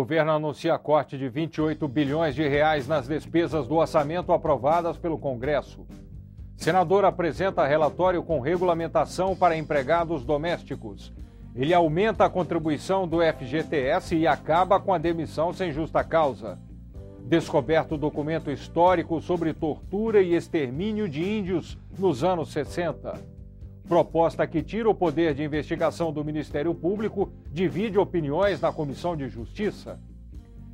governo anuncia corte de 28 bilhões de reais nas despesas do orçamento aprovadas pelo Congresso. Senador apresenta relatório com regulamentação para empregados domésticos. Ele aumenta a contribuição do FGTS e acaba com a demissão sem justa causa. Descoberto documento histórico sobre tortura e extermínio de índios nos anos 60. Proposta que tira o poder de investigação do Ministério Público divide opiniões na Comissão de Justiça.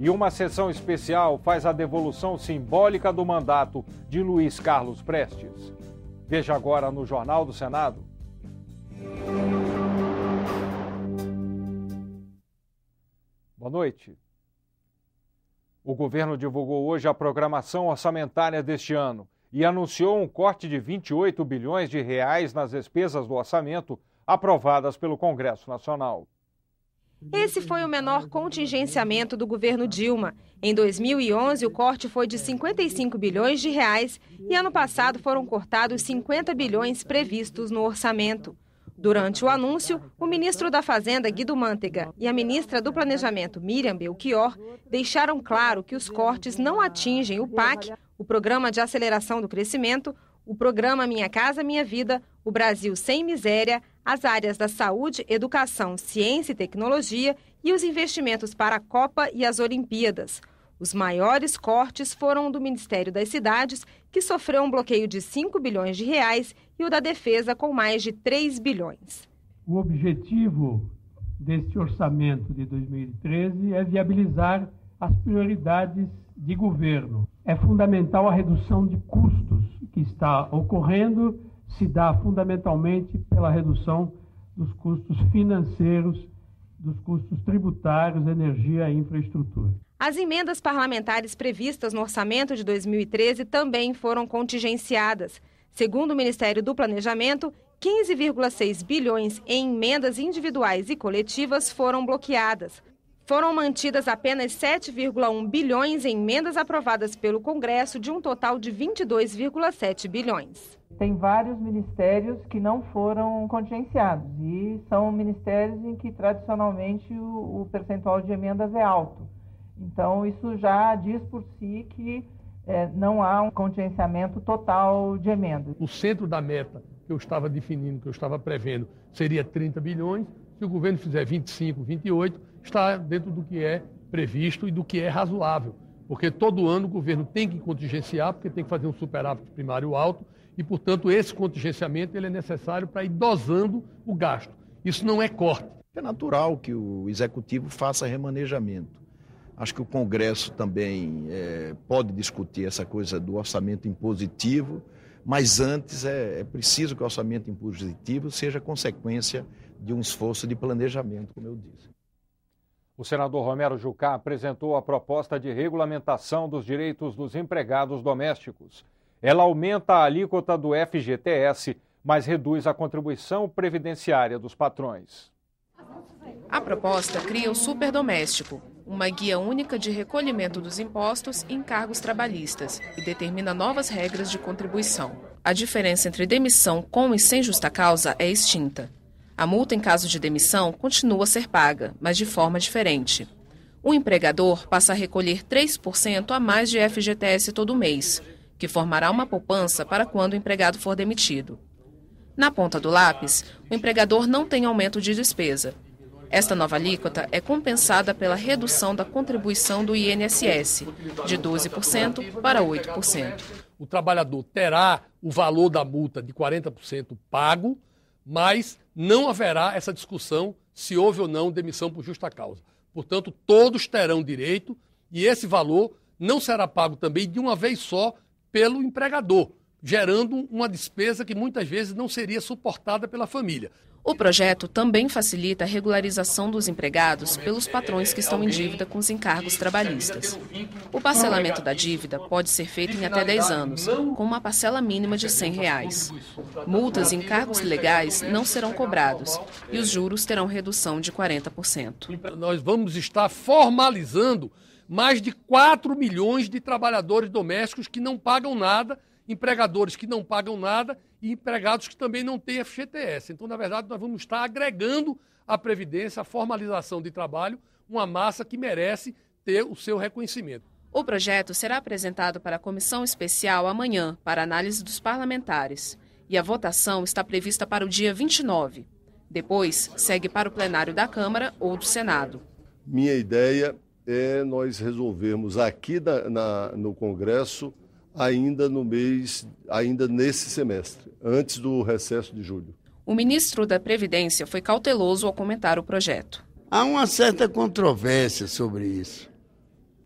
E uma sessão especial faz a devolução simbólica do mandato de Luiz Carlos Prestes. Veja agora no Jornal do Senado. Boa noite. O governo divulgou hoje a programação orçamentária deste ano e anunciou um corte de 28 bilhões de reais nas despesas do orçamento aprovadas pelo Congresso Nacional. Esse foi o menor contingenciamento do governo Dilma. Em 2011, o corte foi de 55 bilhões de reais e ano passado foram cortados 50 bilhões previstos no orçamento. Durante o anúncio, o ministro da Fazenda, Guido Mantega, e a ministra do Planejamento, Miriam Belchior, deixaram claro que os cortes não atingem o PAC, o Programa de Aceleração do Crescimento, o Programa Minha Casa Minha Vida, o Brasil Sem Miséria, as áreas da saúde, educação, ciência e tecnologia e os investimentos para a Copa e as Olimpíadas. Os maiores cortes foram o do Ministério das Cidades, que sofreu um bloqueio de 5 bilhões de reais, e o da Defesa, com mais de 3 bilhões. O objetivo deste orçamento de 2013 é viabilizar as prioridades de governo. É fundamental a redução de custos que está ocorrendo, se dá fundamentalmente pela redução dos custos financeiros, dos custos tributários, energia e infraestrutura. As emendas parlamentares previstas no orçamento de 2013 também foram contingenciadas. Segundo o Ministério do Planejamento, 15,6 bilhões em emendas individuais e coletivas foram bloqueadas. Foram mantidas apenas 7,1 bilhões em emendas aprovadas pelo Congresso, de um total de 22,7 bilhões. Tem vários ministérios que não foram contingenciados e são ministérios em que tradicionalmente o percentual de emendas é alto. Então isso já diz por si que não há um contingenciamento total de emendas. O centro da meta que eu estava definindo, que eu estava prevendo, seria 30 bilhões. Se o governo fizer 25, 28, está dentro do que é previsto e do que é razoável. Porque todo ano o governo tem que contingenciar, porque tem que fazer um superávit primário alto e, portanto, esse contingenciamento ele é necessário para ir dosando o gasto. Isso não é corte. É natural que o Executivo faça remanejamento. Acho que o Congresso também pode discutir essa coisa do orçamento impositivo, mas antes é preciso que o orçamento impositivo seja consequência de um esforço de planejamento, como eu disse. O senador Romero Jucá apresentou a proposta de regulamentação dos direitos dos empregados domésticos. Ela aumenta a alíquota do FGTS, mas reduz a contribuição previdenciária dos patrões. A proposta cria o Superdoméstico, uma guia única de recolhimento dos impostos em encargos trabalhistas e determina novas regras de contribuição. A diferença entre demissão com e sem justa causa é extinta. A multa em caso de demissão continua a ser paga, mas de forma diferente. O empregador passa a recolher 3% a mais de FGTS todo mês, que formará uma poupança para quando o empregado for demitido. Na ponta do lápis, o empregador não tem aumento de despesa. Esta nova alíquota é compensada pela redução da contribuição do INSS, de 12% para 8%. O trabalhador terá o valor da multa de 40% pago, mas não haverá essa discussão se houve ou não demissão por justa causa. Portanto, todos terão direito e esse valor não será pago também de uma vez só pelo empregador, gerando uma despesa que muitas vezes não seria suportada pela família. O projeto também facilita a regularização dos empregados pelos patrões que estão em dívida com os encargos trabalhistas. O parcelamento da dívida pode ser feito em até 10 anos, com uma parcela mínima de R$ 100. Multas e encargos legais não serão cobrados e os juros terão redução de 40%. Nós vamos estar formalizando mais de 4 milhões de trabalhadores domésticos que não pagam nada, empregadores que não pagam nada e empregados que também não têm FGTS. Então, na verdade, nós vamos estar agregando à Previdência a formalização de trabalho, uma massa que merece ter o seu reconhecimento. O projeto será apresentado para a comissão especial amanhã, para análise dos parlamentares. E a votação está prevista para o dia 29. Depois, segue para o plenário da Câmara ou do Senado. Minha ideia é nós resolvermos aqui no Congresso ainda nesse semestre, antes do recesso de julho. O ministro da Previdência foi cauteloso ao comentar o projeto. Há uma certa controvérsia sobre isso,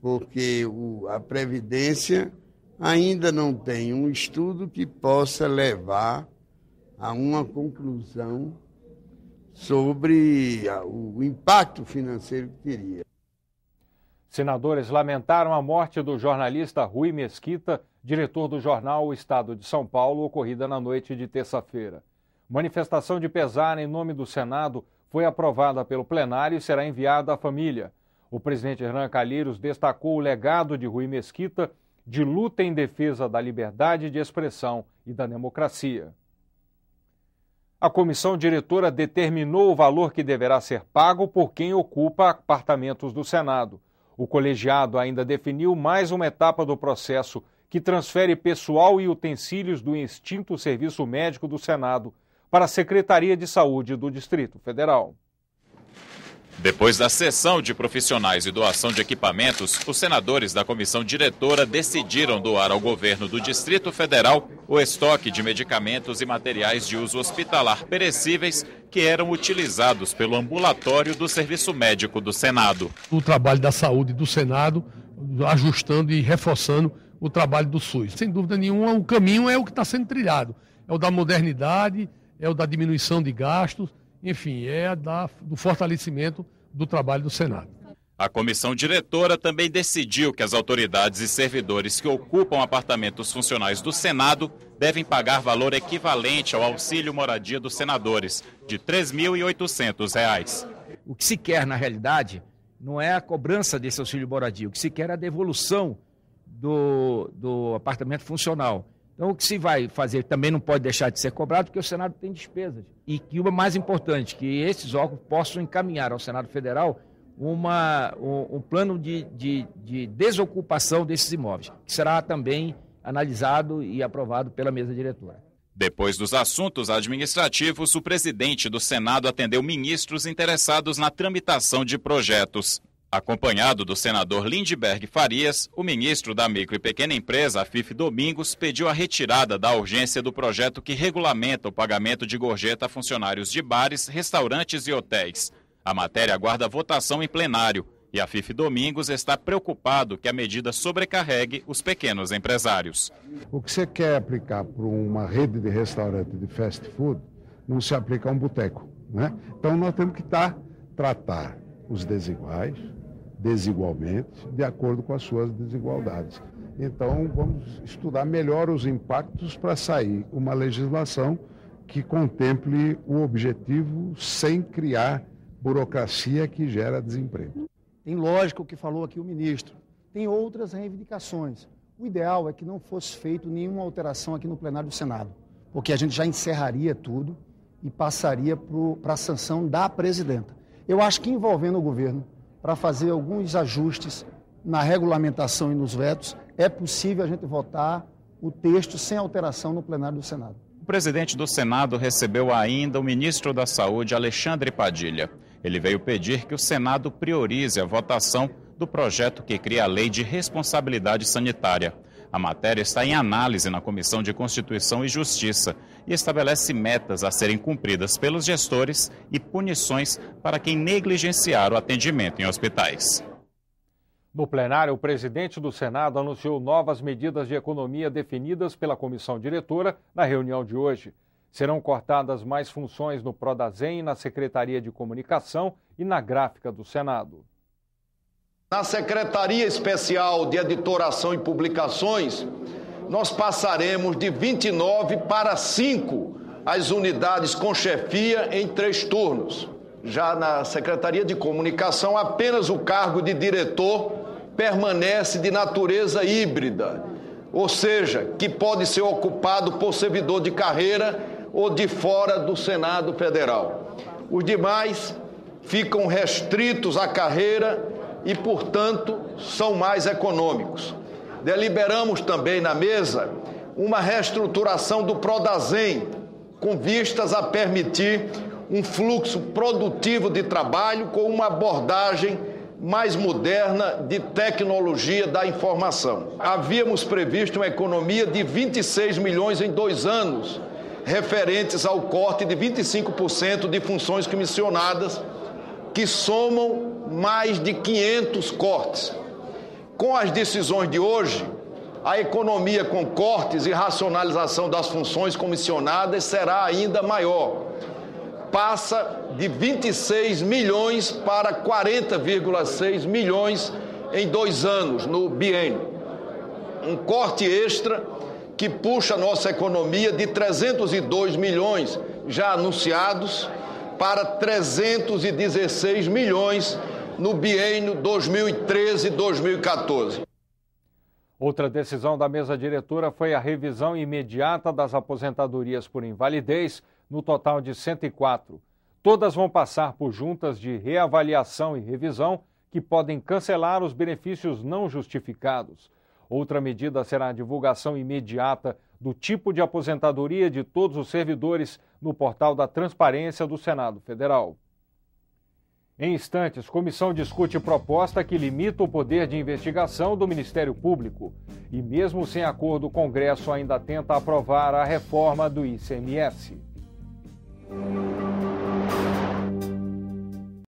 porque a Previdência ainda não tem um estudo que possa levar a uma conclusão sobre o impacto financeiro que teria. Senadores lamentaram a morte do jornalista Rui Mesquita, diretor do jornal O Estado de São Paulo, ocorrida na noite de terça-feira. Manifestação de pesar em nome do Senado foi aprovada pelo plenário e será enviada à família. O presidente Renan Calheiros destacou o legado de Rui Mesquita de luta em defesa da liberdade de expressão e da democracia. A comissão diretora determinou o valor que deverá ser pago por quem ocupa apartamentos do Senado. O colegiado ainda definiu mais uma etapa do processo que transfere pessoal e utensílios do extinto Serviço Médico do Senado para a Secretaria de Saúde do Distrito Federal. Depois da cessão de profissionais e doação de equipamentos, os senadores da comissão diretora decidiram doar ao governo do Distrito Federal o estoque de medicamentos e materiais de uso hospitalar perecíveis que eram utilizados pelo ambulatório do Serviço Médico do Senado. O trabalho da saúde do Senado, ajustando e reforçando o trabalho do SUS. Sem dúvida nenhuma, o caminho é o que está sendo trilhado. É o da modernidade, é o da diminuição de gastos, enfim, é do fortalecimento do trabalho do Senado. A comissão diretora também decidiu que as autoridades e servidores que ocupam apartamentos funcionais do Senado devem pagar valor equivalente ao auxílio moradia dos senadores, de R$ 3.800. O que se quer, na realidade, não é a cobrança desse auxílio moradia, o que se quer é a devolução do apartamento funcional. Então, o que se vai fazer também não pode deixar de ser cobrado, porque o Senado tem despesas. E que o mais importante, que esses órgãos possam encaminhar ao Senado Federal um plano de desocupação desses imóveis, que será também analisado e aprovado pela mesa diretora. Depois dos assuntos administrativos, o presidente do Senado atendeu ministros interessados na tramitação de projetos. Acompanhado do senador Lindbergh Farias, o ministro da Micro e Pequena Empresa, Afife Domingos, pediu a retirada da urgência do projeto que regulamenta o pagamento de gorjeta a funcionários de bares, restaurantes e hotéis. A matéria aguarda votação em plenário e Afife Domingos está preocupado que a medida sobrecarregue os pequenos empresários. O que você quer aplicar para uma rede de restaurante de fast food não se aplica a um boteco, né? Então nós temos que tratar os desiguais desigualmente, de acordo com as suas desigualdades. Então, vamos estudar melhor os impactos para sair uma legislação que contemple o objetivo sem criar burocracia que gera desemprego. Tem lógica o que falou aqui o ministro. Tem outras reivindicações. O ideal é que não fosse feito nenhuma alteração aqui no plenário do Senado, porque a gente já encerraria tudo e passaria para a sanção da presidenta. Eu acho que envolvendo o governo, para fazer alguns ajustes na regulamentação e nos vetos, é possível a gente votar o texto sem alteração no plenário do Senado. O presidente do Senado recebeu ainda o ministro da Saúde, Alexandre Padilha. Ele veio pedir que o Senado priorize a votação do projeto que cria a Lei de Responsabilidade Sanitária. A matéria está em análise na Comissão de Constituição e Justiça e estabelece metas a serem cumpridas pelos gestores e punições para quem negligenciar o atendimento em hospitais. No plenário, o presidente do Senado anunciou novas medidas de economia definidas pela comissão diretora na reunião de hoje. Serão cortadas mais funções no Prodazem, na Secretaria de Comunicação e na Gráfica do Senado. Na Secretaria Especial de Editoração e Publicações, nós passaremos de 29 para 5 as unidades com chefia em 3 turnos. Já na Secretaria de Comunicação, apenas o cargo de diretor permanece de natureza híbrida, ou seja, que pode ser ocupado por servidor de carreira ou de fora do Senado Federal. Os demais ficam restritos à carreira e, portanto, são mais econômicos. Deliberamos também na mesa uma reestruturação do Prodasem, com vistas a permitir um fluxo produtivo de trabalho com uma abordagem mais moderna de tecnologia da informação. Havíamos previsto uma economia de 26 milhões em 2 anos, referentes ao corte de 25% de funções comissionadas, que somam mais de 500 cortes. Com as decisões de hoje, a economia com cortes e racionalização das funções comissionadas será ainda maior. Passa de 26 milhões para 40,6 milhões em 2 anos, no biênio. Um corte extra que puxa a nossa economia de 302 milhões já anunciados para 316 milhões no biênio 2013-2014. Outra decisão da mesa diretora foi a revisão imediata das aposentadorias por invalidez, no total de 104. Todas vão passar por juntas de reavaliação e revisão que podem cancelar os benefícios não justificados. Outra medida será a divulgação imediata do tipo de aposentadoria de todos os servidores no portal da Transparência do Senado Federal. Em instantes, comissão discute proposta que limita o poder de investigação do Ministério Público. E mesmo sem acordo, o Congresso ainda tenta aprovar a reforma do ICMS.